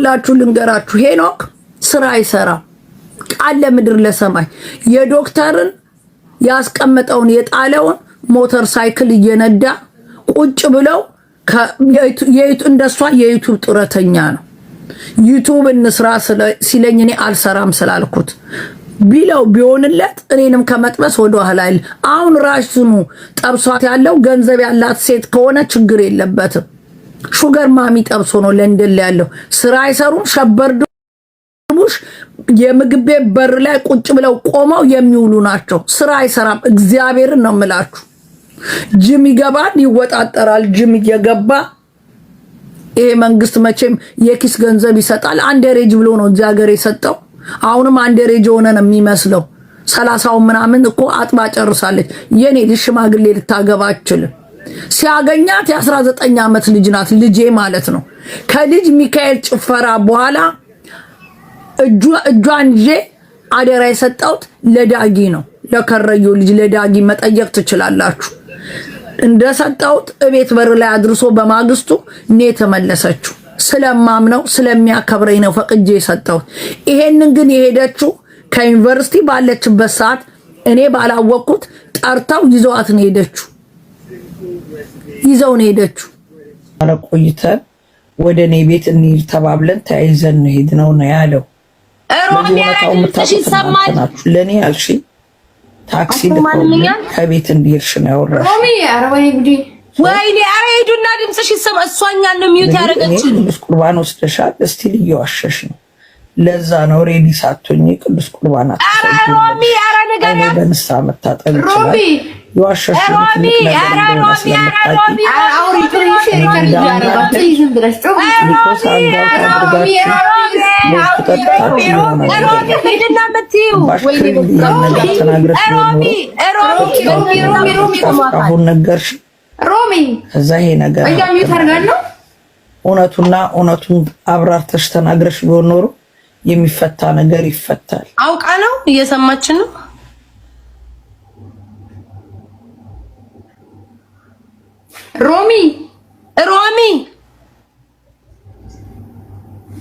ይኸውላችሁ ልንገራችሁ ሄኖክ ስራ አይሰራም ቃል ለምድር ለሰማይ የዶክተርን ያስቀመጠውን የጣለውን ሞተር ሳይክል እየነዳ ቁጭ ብለው እንደሷ የዩቲዩብ ጥረተኛ ነው ዩቲዩብ እንስራ ሲለኝ እኔ አልሰራም ስላልኩት ቢለው ቢሆንለት እኔንም ከመጥበስ ወደ ኋላ አይል አሁን ራሱኑ ጠብሷት ያለው ገንዘብ ያላት ሴት ከሆነ ችግር የለበትም ሹገር ማሚ ጠብሶ ነው ለንደል ያለው ስራ አይሰሩም ሸበርዱሽ የምግብ ቤት በር ላይ ቁጭ ብለው ቆመው የሚውሉ ናቸው ስራ አይሰራም እግዚአብሔርን ነው የምላችሁ ጅም ይገባል ይወጣጠራል ጅም እየገባ ይሄ መንግስት መቼም የኪስ ገንዘብ ይሰጣል አንደሬጅ ብሎ ነው እዚህ ሀገር የሰጠው አሁንም አንደሬጅ ሆነ ነው የሚመስለው 30 ምናምን እኮ አጥባ ጨርሳለች የኔ ልጅ ሽማግሌ ልታገባ አይችልም ሲያገኛት የ19 ዓመት ልጅ ናት ልጄ ማለት ነው ከልጅ ሚካኤል ጭፈራ በኋላ እጇን ይዤ አደራ የሰጠሁት ለዳጊ ነው ለከረዩ ልጅ ለዳጊ መጠየቅ ትችላላችሁ እንደሰጠሁት እቤት በር ላይ አድርሶ በማግስቱ ኔ ተመለሰችው ስለማምነው ስለሚያከብረኝ ነው ፈቅጄ የሰጠሁት ይሄንን ግን የሄደችው ከዩኒቨርሲቲ ባለችበት ሰዓት እኔ ባላወቅኩት ጠርታው ይዘዋት ነው ሄደችው ይዘው ነው ሄደችው አለቆይተን ወደ እኔ ቤት እንሂድ ተባብለን ተያይዘን ሄድ ነው ያለው ሮሚያው ተሰማኝ ለኔ ያልሽ ታክሲ ልኮልኝ ከቤት እንዲርሽ ነው ያወራሽ ሮሚ አረባይ ጉዲ ወይኔ አሬዱና ድምጽሽ ይሰማ እሷኛን ነው ሚዩት ያረጋችን ቅዱስ ቁርባን ወስደሻል እስቲ ልየዋሸሽ ነው ለዛ ነው ሬዲ ሳትሆኚ ቅዱስ ቁርባን አትሰጪ ሮሚ አረ ነገር ነው በንሳ መታጠብ ይችላል ሮሚ ይዋሸሽ ሮሚ አረ ሮሚ አረ ሮሚ አውሪ ትንሽ ሪከርድ ያረጋችሁ ይዝም ብለሽ ጮህ ሊኮስ አንዳው ሮሚ እዛ ይሄ ነገር እውነቱና እውነቱን አብራርተሽ ተናግረሽ ቢሆን ኖሮ የሚፈታ ነገር ይፈታል አውቃ ነው እየሰማችን ነው ሮሚ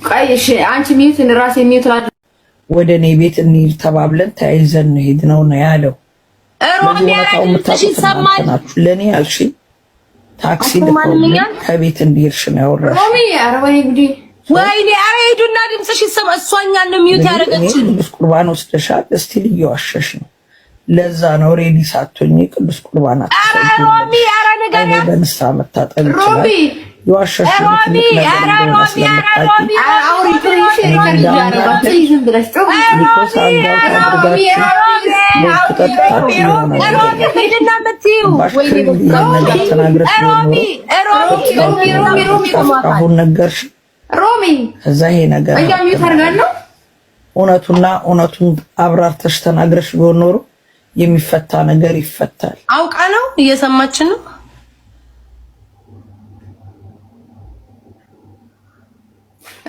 ቀይሽ አንቺ ሚዩትን ራስ የሚዩት ወደ እኔ ቤት እንሂድ ተባብለን ተያይዘን ሄድ ነው ያለው ሮሚያው ተሰማኝ ለኔ ያልሽ ታክሲ ልኮልኝ ከቤት እንዲርሽ ነው ያወራሽ ሮሚ አረባይ ጉዲ ወይኔ አሬዱና ድምጽሽ ይሰማ እሷኛን ነው ሚዩት ያረጋችን ቅዱስ ቁርባን ወስደሻል እስቲ ልየዋሸሽ ነው ለዛ ነው ሬዲ ሳትሆኚ ቅዱስ ቁርባን አትሰጪ ሮሚ አረ ነገር ነው በንሳ መታጠብ ይችላል ይዋሸሽ ሮሚ አረ ሮሚ አረ ሮሚ አውሪ ትንሽ ሪከርድ ያረጋችሁ ይዝም ብለሽ ጮህ ሊኮስ አንዳው አሁን ነገርሽ ሮሚ እዛ ይሄ ነገር እውነቱና እውነቱን አብራርተሽ ተናግረሽ ቢሆን ኖሮ የሚፈታ ነገር ይፈታል አውቃ ነው እየሰማችን ነው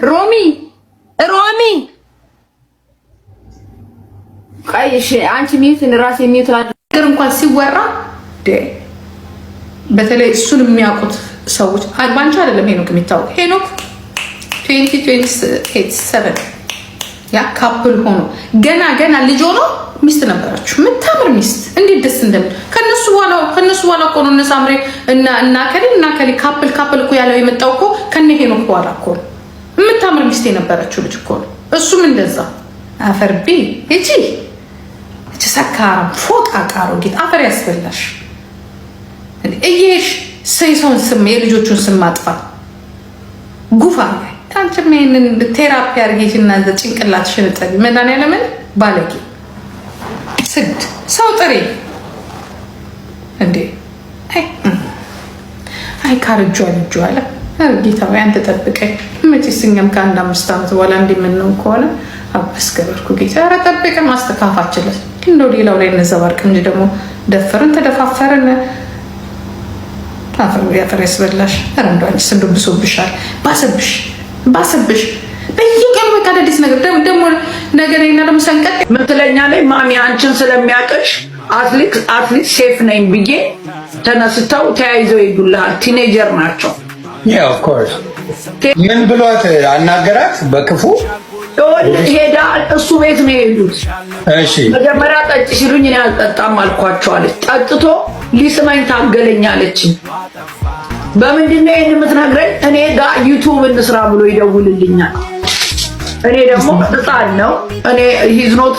ሮሚ ቀይሽ አንቺ ሚዩትን ራስ የሚዩት ነገር እንኳን ሲወራ በተለይ እሱን የሚያውቁት ሰዎች ባንቺ አይደለም ሄኖክ የሚታወቅ ሄኖክ 2027 ያ ካፕል ሆኖ ገና ልጅ ሆኖ ሚስት ነበራችሁ ምታምር ሚስት እንዴት ደስ እንደምን ከነሱ በኋላ እኮ ነው እነ ሳምሬ እና ከሊ ካፕል እኮ ያለው የመጣው እኮ ከነ ሄኖክ በኋላ እኮ ምታምር ሚስት የነበረችው ልጅ እኮ ነው እሱም እንደዛ አፈርቢ እቺ ሰካራም ፎጣ ቃሮ ጌት አፈር ያስበላሽ እየሽ ሰይሶን ስም የልጆቹን ስም ማጥፋት ጉፋ አንቺም ይሄንን ቴራፒ አርጌሽና ጭንቅላትሽን ጠቢ መድኃኒዓለም ባለጌ ስድ ሰው ጥሪ እንዴ አይ ካርጆ አለ ጌታው አንተ ጠብቀኝ መቼስ እኛም ከአንድ 5 ዓመት በኋላ እንደምንነው ከሆነ አብስከበርኩ ጌታ ኧረ ጠብቀን ማስተካፋችለት እንደው ሌላው ላይ እንዘባርቅ እንጂ ደግሞ ደፈረን ተደፋፈረን አፈር ያስበላሽ ኧረ እንደው አንቺ ስንዱ ብሶብሻል ባሰብሽ በየቀኑ በታደዲስ ነገር ደግሞ ነገርና ደግሞ ሰንቀጥ ምትለኛ ላይ ማሚ አንቺን ስለሚያቀሽ አትሊት ሴፍ ነኝ ብዬ ተነስተው ተያይዘው ይዱልሃል ቲኔጀር ናቸው Yeah, of course. ምን ብሏት አናገራት በክፉ ሄዳ እሱ ቤት ነው የሄዱት። እሺ መጀመሪያ ጠጭ ሲሉኝ እኔ አልጠጣም አልኳቸው አለች። ጠጥቶ ሊስመኝ ታገለኝ አለች። በምንድን ነው ይሄን የምትነግረኝ? እኔ ጋር ዩቲዩብ እንስራ ብሎ ይደውልልኛል። እኔ ደግሞ ህፃን ነው እኔ ሂዝ ኖት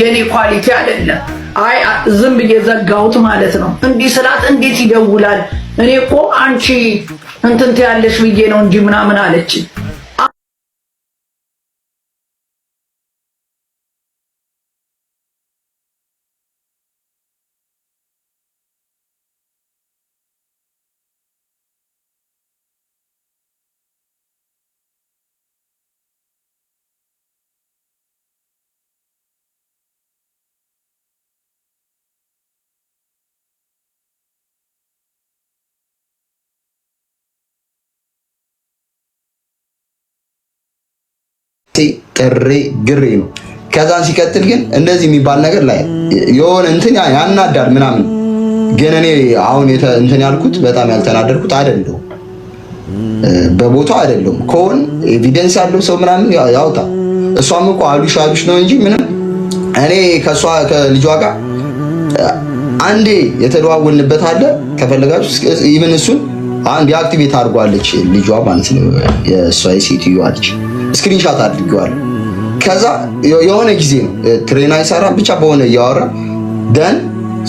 የኔ ኳሊቲ አይደለም። አይ ዝም ብዬ ዘጋሁት ማለት ነው። እንዲህ ስላት እንዴት ይደውላል? እኔ እኮ አንቺ እንትን ትያለሽ ብዬ ነው እንጂ ምናምን አለች። ጥሬ ግሬ ነው። ከዛን ሲቀጥል ግን እንደዚህ የሚባል ነገር ላይ የሆነ እንትን ያናዳል ምናምን። ግን እኔ አሁን እንትን ያልኩት በጣም ያልተናደርኩት አይደለም፣ በቦታው አይደለም። ከሆነ ኤቪደንስ ያለው ሰው ምናምን ያውጣ። እሷም እኮ አሉሽ ነው እንጂ ምንም እኔ ከሷ ከልጇ ጋር አንዴ የተደዋወልንበት አለ። ከፈለጋችሁ ኢቭን እሱን አንድ አክቲቬት አድርጓለች ልጇ ማለት ነው። የእሷ የሴትዮዋ ልጅ ስክሪንሻት አድርገዋል። ከዛ የሆነ ጊዜ ነው ትሬን አይሰራም ብቻ በሆነ እያወራ ደን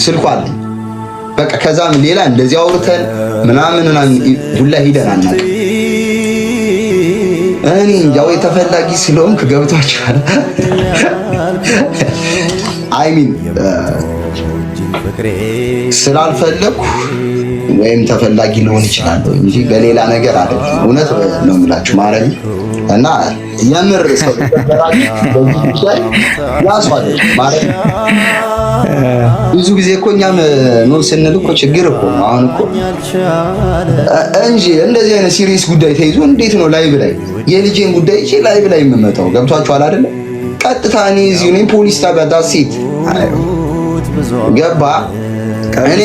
ስልኳ አለኝ በቃ። ከዛም ሌላ እንደዚህ አውርተን ምናምን ሁላ ሂደን አናውቅም። እኔ ያው የተፈላጊ ስለሆንክ ገብቷችኋል። አይ ሚን ስላልፈለኩ ወይም ተፈላጊ ሊሆን ይችላል እንጂ በሌላ ነገር አይደለም። እውነት ነው የምላችሁ ማለት እና የምር ሰው ያስዋል ማለት ብዙ ጊዜ እኮ እኛም ነው ስንል እኮ ችግር እኮ አሁን እኮ እንጂ እንደዚህ አይነት ሲሪየስ ጉዳይ ተይዞ እንዴት ነው ላይቭ ላይ የልጄን ጉዳይ እቺ ላይቭ ላይ የምመጣው? ገብቷችኋል አይደለ? ቀጥታ እኔ እዚህ ነው ፖሊስ ታዲያ ዳሴት ገባ። እኔ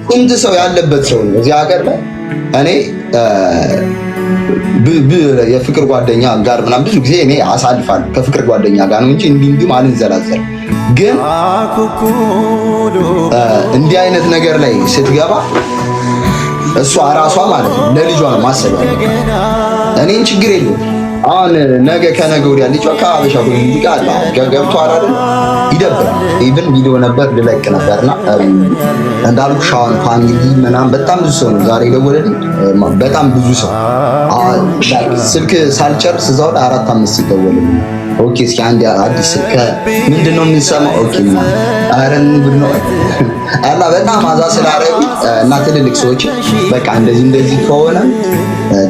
ስንት ሰው ያለበት ሰው ነው እዚህ ሀገር ላይ እኔ የፍቅር ጓደኛ ጋር ምናምን ብዙ ጊዜ እኔ አሳልፋለሁ ከፍቅር ጓደኛ ጋር ነው እንጂ እንዲህ አልንዘላዘል። ግን እንዲህ አይነት ነገር ላይ ስትገባ እሷ ራሷ ማለት ነው ለልጇ ነው ማሰብ እኔን ችግር የለውም። አሁን ነገ ከነገ ወዲያ ልጇ ከአበሻ ፖለቲካ አለ ገብቷል አይደል? ይደብራል። ኢቭን ቪዲዮ ነበር ልለቅ ነበርና እንዳልኩሽ አሁን ፋሚሊ ምናምን በጣም ብዙ ሰው ነው ዛሬ ደወለልኝ። በጣም ብዙ ሰው ስልክ ሳልጨርስ እዛው ላይ 4-5 ይደወልልኝ። ኦኬ እስኪ አንድ አዲስ ምንድነው የምንሰማው? ኦኬ አረን ጉድ ነው አላ በጣም አዛ ስላረጉ እና ትልልቅ ሰዎች በቃ እንደዚህ ከሆነ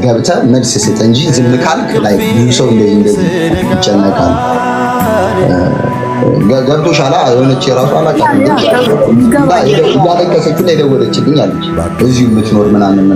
ገብተህ መልስ ስጥ እንጂ ዝም ካልክ ላይ ብዙ ሰው እንደዚህ ይጨነቃል። ገብቶሻል? የሆነች የራሷ አላውቅም እያለቀሰች ላይ ደወለችልኝ አለች እዚሁ የምትኖር ምናምን